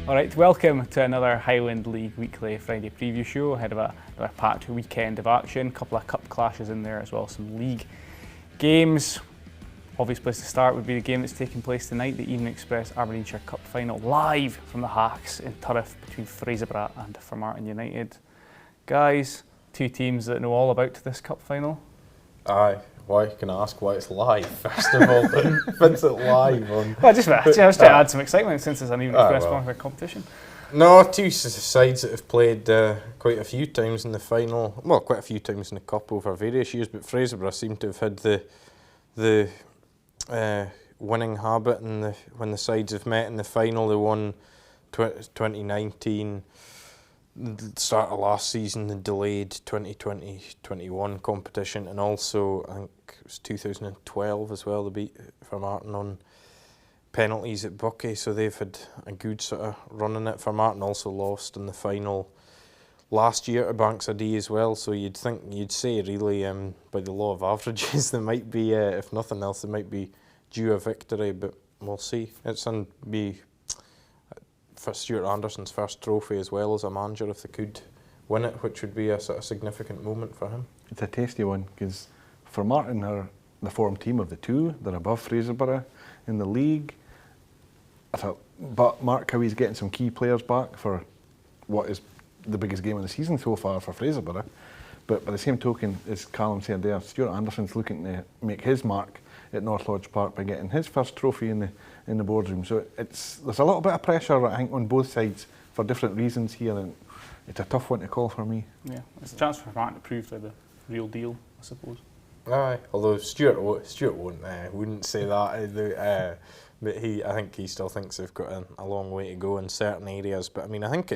Alright, welcome to another Highland League Weekly Friday preview show ahead of another packed weekend of action. A couple of cup clashes in there as well, some league games. Obvious place to start would be the game that's taking place tonight, the Evening Express Aberdeenshire Cup final, live from the Hacks in Turriff between Fraserburgh and Formartine United. Guys, two teams that know all about this cup final. Aye. Why can I ask why it's live, first of all? When's it live on? Well, just to add some excitement since it's an Evening Express competition. No, two sides that have played quite a few times in the final, well, quite a few times in the cup over various years, but Fraserburgh seem to have had the winning habit, and when the sides have met in the final, they won 2019. The start of last season, the delayed 2020-21 competition, and also I think it was 2012 as well. They beat Formartine on penalties at Buckie, so they've had a good sort of run in it. Formartine also lost in the final last year to Bankside as well, so you'd say really by the law of averages they might be, if nothing else, they might be due a victory, but we'll see. It's going to be for Stuart Anderson's first trophy as well as a manager if they could win it, which would be a sort of significant moment for him. It's a tasty one because Formartine are the form team of the two. They're above Fraserburgh in the league. But Mark Howie's getting some key players back for what is the biggest game of the season so far for Fraserburgh. But by the same token, as Callum said there, Stuart Anderson's looking to make his mark at North Lodge Park by getting his first trophy in the boardroom. So there's a little bit of pressure, I think, on both sides for different reasons here, and it's a tough one to call for me. Yeah, it's a chance for Martin to prove they're the real deal, I suppose. Aye, although Stuart wouldn't say that. But I think he still thinks they've got a long way to go in certain areas. But I mean, I think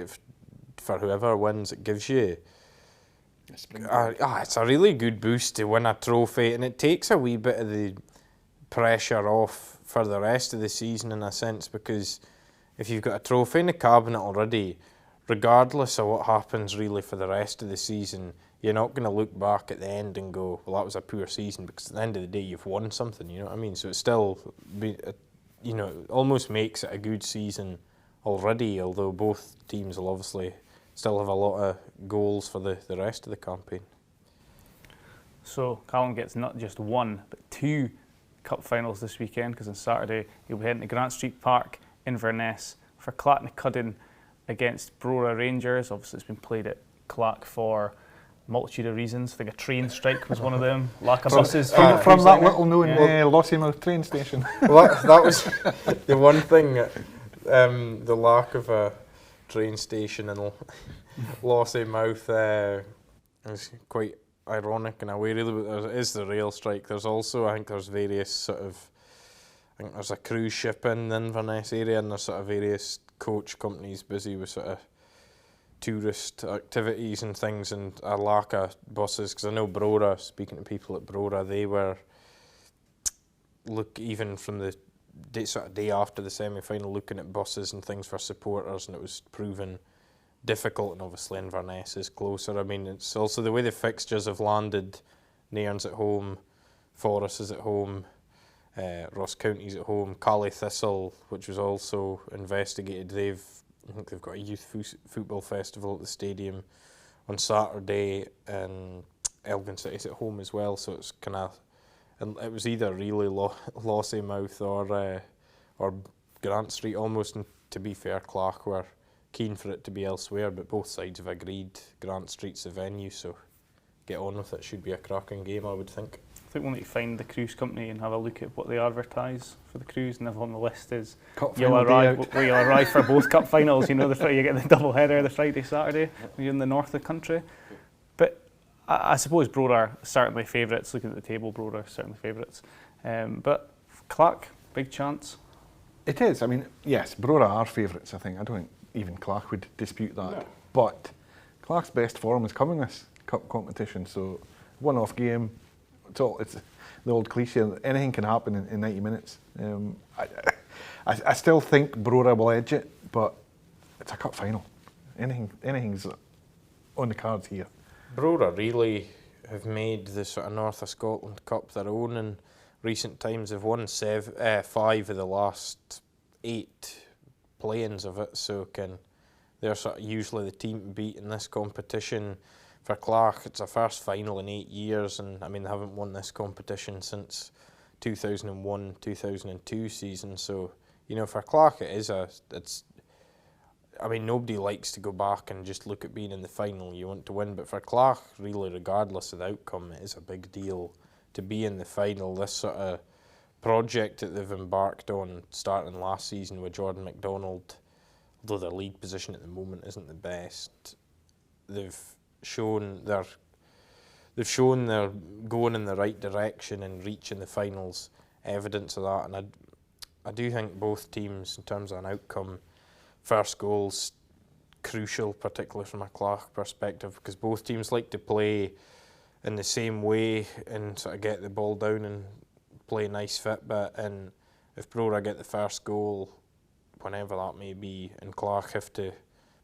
for whoever wins, it gives you it's a really good boost to win a trophy, and it takes a wee bit of the pressure off for the rest of the season in a sense, because if you've got a trophy in the cabinet already, regardless of what happens really for the rest of the season, you're not going to look back at the end and go, well, that was a poor season, because at the end of the day you've won something, you know what I mean? So it's still, it almost makes it a good season already, although both teams will obviously still have a lot of goals for the rest of the campaign. So Callum gets not just one, but two cup finals this weekend, because on Saturday he'll be heading to Grant Street Park, Inverness, for Clachnacuddin against Brora Rangers. Obviously it's been played at Clach for a multitude of reasons. I think a train strike was one of them. Lack of buses. From that little known Lossiemouth train station. Well, that was the one thing, the lack of a train station in Lossiemouth is quite ironic in a way, really, but there is the rail strike. There's also, I think there's various there's a cruise ship in the Inverness area, and there's sort of various coach companies busy with sort of tourist activities and things, and a lack of buses, because I know Brora, speaking to people at Brora, they were, even from the day after the semi-final, looking at buses and things for supporters, and it was proven difficult, and obviously Inverness is closer. I mean, it's also the way the fixtures have landed. Nairn's at home, Forres is at home, Ross County's at home, Cally Thistle, which was also investigated, I think they've got a youth football festival at the stadium on Saturday, and Elgin City's at home as well, so it's kind of, and it was either really Lossiemouth or Grant Street almost, and to be fair, Clach were keen for it to be elsewhere, but both sides have agreed Grant Street's the venue, so get on with it. Should be a cracking game, I would think. I think we'll need to find the cruise company and have a look at what they advertise for the cruise, and if on the list is you'll arrive for both cup finals, you get the double header the Friday, Saturday when you're in the north of the country. But I suppose Brora are certainly favourites. Looking at the table, Brora are certainly favourites. But Clach, big chance. It is. I mean, yes, Brora are favourites, I think. I don't think even Clach would dispute that. No. But Clach's best form is coming this cup competition, so one-off game. It's the old cliche, anything can happen in 90 minutes. I still think Brora will edge it, but it's a cup final. Anything's on the cards here. Brora really have made the sort of North of Scotland Cup their own in recent times. They've won 5 of the last 8 play-ins of it, so they're sort of usually the team to beat in this competition. For Clach, it's a first final in 8 years, and I mean they haven't won this competition since 2001-2002 season. So for Clach, I mean, nobody likes to go back and just look at being in the final. You want to win, but for Clach, really, regardless of the outcome, it is a big deal to be in the final. This sort of project that they've embarked on, starting last season with Jordan McDonald, although their league position at the moment isn't the best, they've shown they're going in the right direction and reaching the finals. Evidence of that, and I do think both teams, in terms of an outcome, first goal's crucial, particularly from a Clach perspective, because both teams like to play in the same way and sort of get the ball down and play a nice fit bit. And if Brora get the first goal, whenever that may be, and Clach have to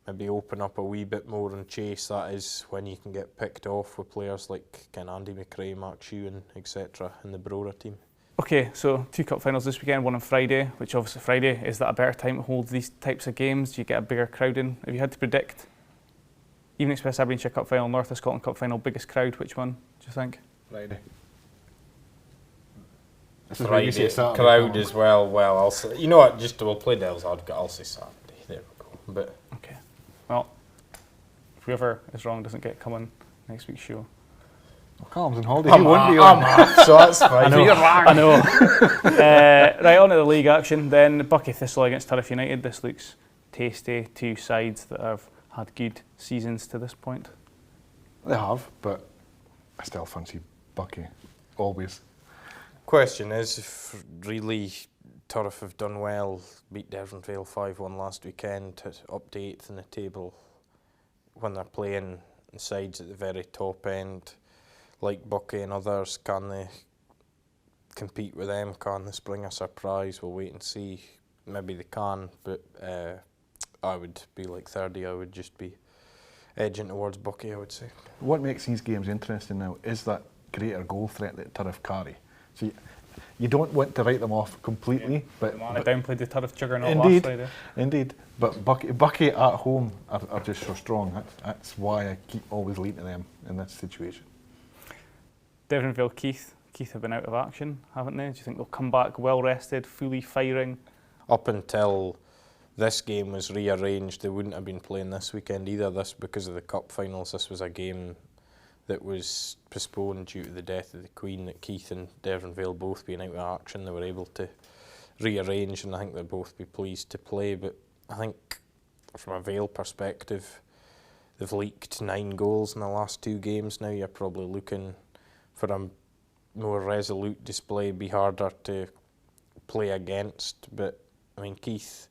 maybe open up a wee bit more and chase, that is when you can get picked off with players like Andy McRae, Mark Shewan, etc. in the Brora team. Okay, so 2 cup finals this weekend, one on Friday, which obviously Friday, is that a better time to hold these types of games? Do you get a bigger crowd in? If you had to predict, Evening Express Aberdeenshire Cup final, North of Scotland Cup final, biggest crowd, which one do you think? Friday. Friday crowd as well. Well, I'll say, you know what? We'll play devil's advocate. I'll say Saturday. There we go. But okay, well, if whoever is wrong doesn't get coming next week's show. Well, Callum's on holiday. He won't be on. So that's fine. I know. Right, on to the league action then. Buckie Thistle against Turriff United. This looks tasty. 2 sides that have had good seasons to this point. They have, but I still fancy Buckie, always. Question is, if really Turriff have done well, beat Devonvale 5-1 last weekend, up to 8th in the table, when they're playing sides at the very top end, like Buckie and others, can they compete with them? Can they spring a surprise? We'll wait and see. Maybe they can, but I would be like 30. I would just be edging towards Buckie, I would say. What makes these games interesting now is that greater goal threat that Turriff carry. So you don't want to write them off completely, but I downplayed the Turriff juggernaut last Friday. Indeed, but Buckie at home are just so strong. That's why I keep always leaning to them in this situation. Devonvale Keith have been out of action, haven't they? Do you think they'll come back well rested, fully firing? Up until this game was rearranged, they wouldn't have been playing this weekend either. This because of the cup finals. This was a game that was postponed due to the death of the Queen. That Keith and Devonvale both being out of action, they were able to rearrange, and I think they'll both be pleased to play. But I think from a Vale perspective, they've leaked 9 goals in the last 2 games. Now you're probably looking for a more resolute display, be harder to play against. But I mean, Keith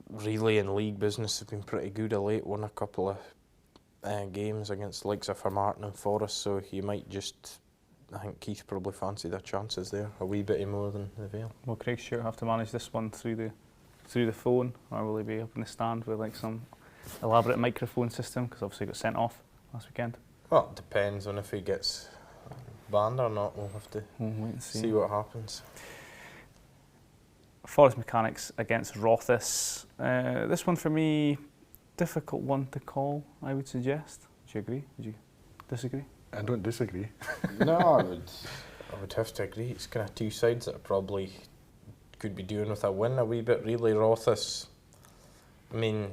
really in league business have been pretty good of late, won a couple of games against the likes of Formartine and Forest, so you might just, I think Keith probably fancy their chances there a wee bit more than the Vale. Will Craig Stewart have to manage this one through the phone, or will he be up in the stand with like some elaborate microphone system, because obviously he got sent off last weekend? Well, it depends on if he gets banned or not. We'll have to wait and see what happens. Forest Mechanics against Rothes. This one for me, difficult one to call, I would suggest. Do you agree? Would you disagree? I don't disagree. No, I would have to agree. It's kind of 2 sides that probably could be doing with a win a wee bit, really. Rothes, I mean,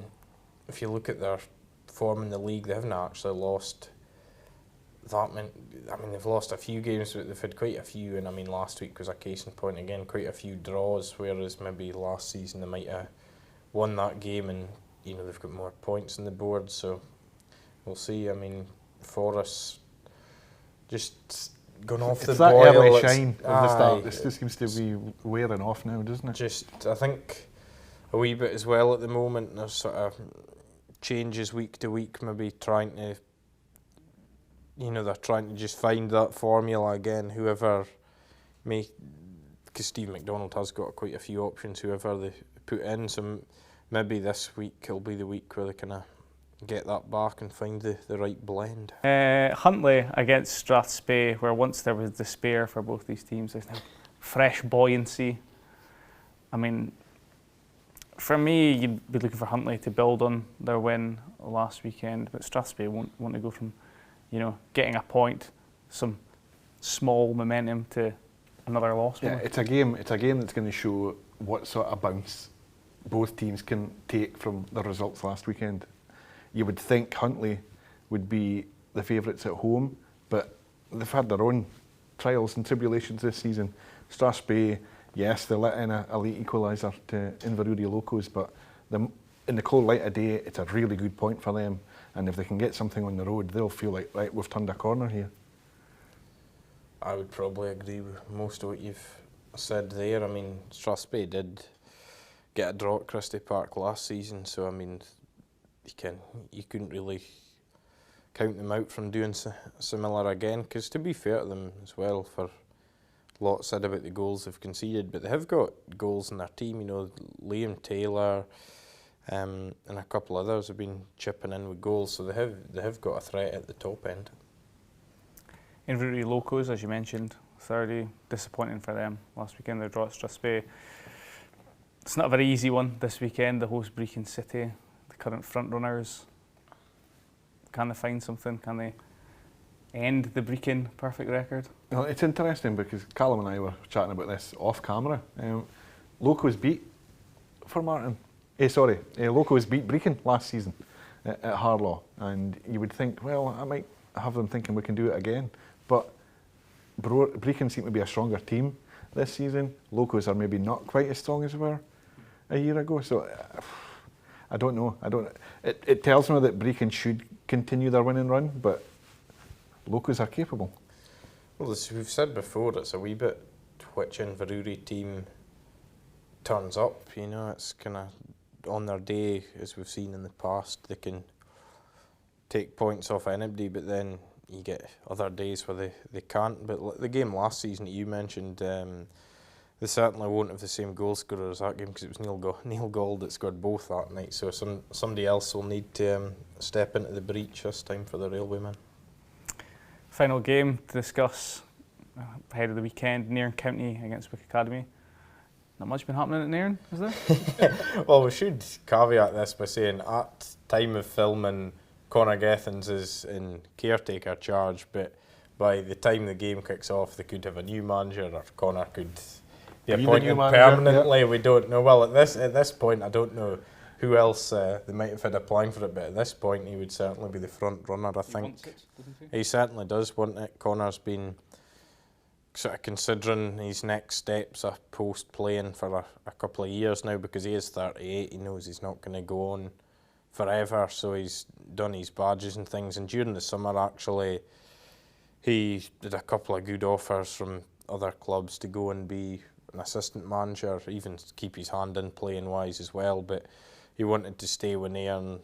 if you look at their form in the league, they haven't actually lost that many. I mean, they've lost a few games, but they've had quite a few, and I mean, last week was a case in point again, quite a few draws, whereas maybe last season they might have won that game, and they've got more points on the board, so we'll see. I mean, Forest just gone off the boil. It's that early shine of the start. This just seems to be wearing off now, doesn't it? I think a wee bit as well at the moment. There's sort of changes week to week, maybe trying to, they're trying to just find that formula again. Whoever may, because Steve McDonald has got quite a few options, whoever they put in, so maybe this week will be the week where they kind of get that back and find the right blend. Huntly against Strathspey, where once there was despair for both these teams, there's now fresh buoyancy. I mean, For me, you'd be looking for Huntly to build on their win last weekend, but Strathspey want to go from, getting a point, some small momentum to another loss. Yeah, it's a game that's going to show what sort of bounce both teams can take from the results last weekend. You would think Huntly would be the favourites at home, but they've had their own trials and tribulations this season. Strathspey, yes, they let in a late equaliser to Inverurie Locos, but in the cold light of day, it's a really good point for them. And if they can get something on the road, they'll feel like, right, we've turned a corner here. I would probably agree with most of what you've said there. I mean, Strathspey did get a draw at Christie Park last season, so I mean, you couldn't really count them out from doing similar again. Because to be fair to them as well, for a lot said about the goals they've conceded, but they have got goals in their team. Liam Taylor and a couple others have been chipping in with goals, so they have got a threat at the top end. Inverurie Locos, as you mentioned, 30, disappointing for them last weekend. Their draw at Strathspey. It's not a very easy one this weekend. The host Brechin City, the current front runners. Can they find something? Can they end the Brechin perfect record? Well, it's interesting because Callum and I were chatting about this off camera. Locos beat Formartine. Locos beat Brechin last season at Harlaw, and you would think, well, I might have them thinking we can do it again. But Brechin seem to be a stronger team this season. Locos are maybe not quite as strong as they were a year ago. So I don't know. It tells me that Brechin should continue their winning run, but Locos are capable. Well, as we've said before, it's a wee bit which Inverurie team turns up. It's kind of on their day, as we've seen in the past, they can take points off anybody, but then you get other days where they can't. But the game last season that you mentioned, they certainly won't have the same goal scorer as that game, because it was Neil Gold that scored both that night. So somebody else will need to step into the breach this time for the Railwaymen. Final game to discuss ahead of the weekend, Nairn County against Wick Academy. Not much been happening at Nairn, is there? Well, we should caveat this by saying at time of filming, Conor Gethins is in caretaker charge, but by the time the game kicks off, they could have a new manager, or Conor could be appointed permanently. We don't know. Well, at this point, I don't know who else they might have had applying for it, but at this point, he would certainly be the front runner, I think. He certainly does want it. Conor's been sort of considering his next steps post playing for a couple of years now, because he is 38. He knows he's not going to go on forever, so he's done his badges and things. And during the summer, actually, he did a couple of good offers from other clubs to go and be an assistant manager, even keep his hand in playing wise as well. But he wanted to stay with Nairn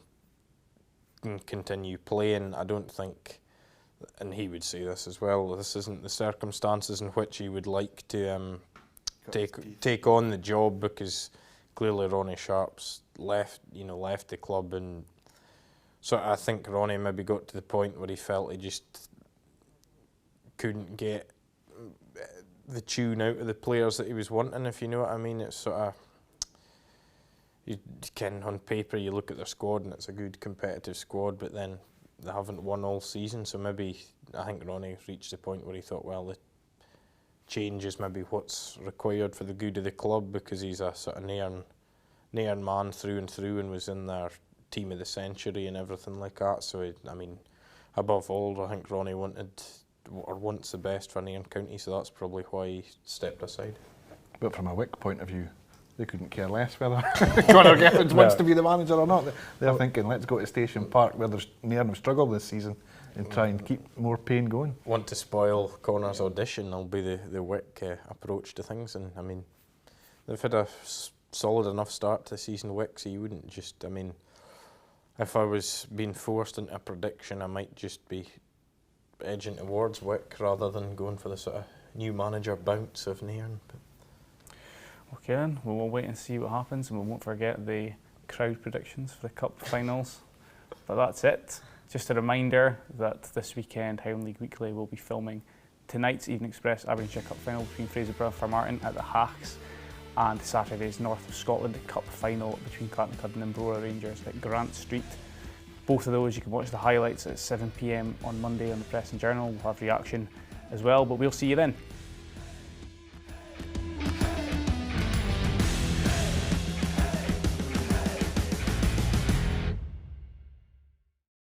and continue playing. I don't think, and he would say this as well, this isn't the circumstances in which he would like to take on the job, because clearly Ronnie Sharp's left the club, and so I think Ronnie maybe got to the point where he felt he just couldn't get the tune out of the players that he was wanting, if you know what I mean. It's sort of, you can, on paper, you look at their squad and it's a good competitive squad, but then they haven't won all season, so maybe I think Ronnie reached the point where he thought, well, the change is maybe what's required for the good of the club, because he's a sort of Nairn man through and through, and was in their team of the century and everything like that. So I mean, above all, I think Ronnie wants the best for Nairn County, so that's probably why he stepped aside. But from a Wick point of view, they couldn't care less whether Conor Gethins wants to be the manager or not. They're thinking, let's go to Station Park, where Nairn have struggled this season, and try and keep more pain going. Want to spoil Conor's audition, will be the Wick approach to things. And I mean, they've had a solid enough start to the season, Wick, so you wouldn't just, I mean, if I was being forced into a prediction, I might just be edging towards Wick rather than going for the sort of new manager bounce of Nairn. Okay then, we'll wait and see what happens, and we won't forget the crowd predictions for the Cup finals. But that's it. Just a reminder that this weekend Highland League Weekly will be filming tonight's Evening Express Aberdeenshire Cup final between Fraserburgh and Formartine at the Hacks and Saturday's North of Scotland Cup final between Clachnacuddin and Brora Rangers at Grant Street. Both of those you can watch the highlights at 7 p.m. on Monday on the Press and Journal. We'll have reaction as well, but we'll see you then.